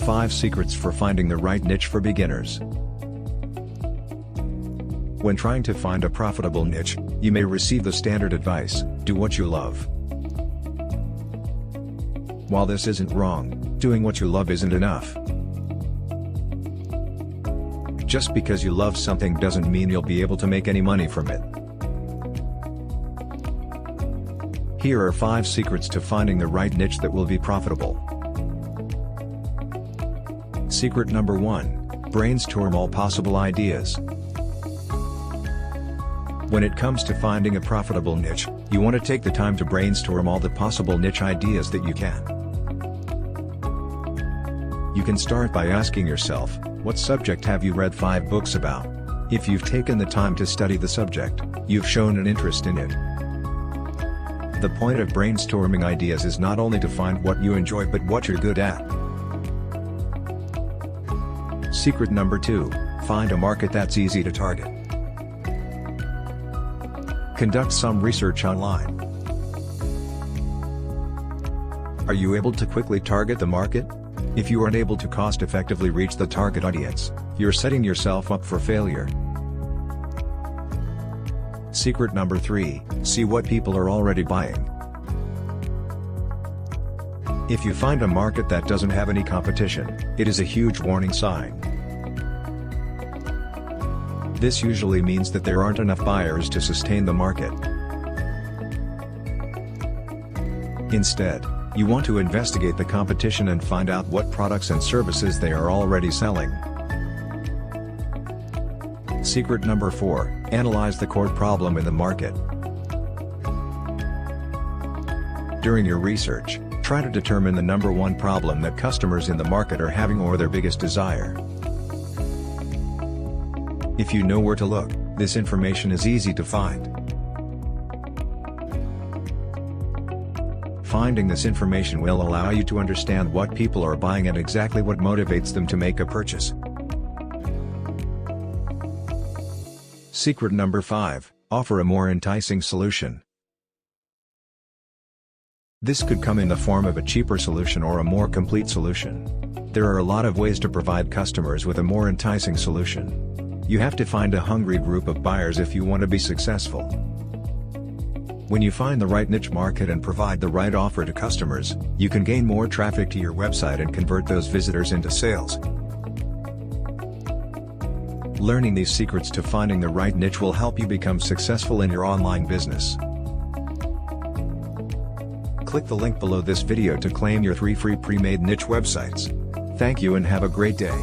5 Secrets for Finding the Right Niche for Beginners. When trying to find a profitable niche, you may receive the standard advice: do what you love. While this isn't wrong, doing what you love isn't enough. Just because you love something doesn't mean you'll be able to make any money from it. Here are 5 secrets to finding the right niche that will be profitable. Secret number 1: brainstorm all possible ideas. When it comes to finding a profitable niche, you want to take the time to brainstorm all the possible niche ideas that you can. You can start by asking yourself, what subject have you read 5 books about? If you've taken the time to study the subject, you've shown an interest in it. The point of brainstorming ideas is not only to find what you enjoy but what you're good at. Secret number 2: find a market that's easy to target. Conduct some research online. Are you able to quickly target the market? If you aren't able to cost-effectively reach the target audience, you're setting yourself up for failure. Secret number 3: see what people are already buying. If you find a market that doesn't have any competition, it is a huge warning sign. This usually means that there aren't enough buyers to sustain the market. Instead, you want to investigate the competition and find out what products and services they are already selling. Secret number 4: analyze the core problem in the market. During your research, try to determine the number 1 problem that customers in the market are having or their biggest desire. If you know where to look, this information is easy to find. Finding this information will allow you to understand what people are buying and exactly what motivates them to make a purchase. Secret number 5: offer a more enticing solution. This could come in the form of a cheaper solution or a more complete solution. There are a lot of ways to provide customers with a more enticing solution. You have to find a hungry group of buyers if you want to be successful. When you find the right niche market and provide the right offer to customers, you can gain more traffic to your website and convert those visitors into sales. Learning these secrets to finding the right niche will help you become successful in your online business. Click the link below this video to claim your 3 free pre-made niche websites. Thank you and have a great day.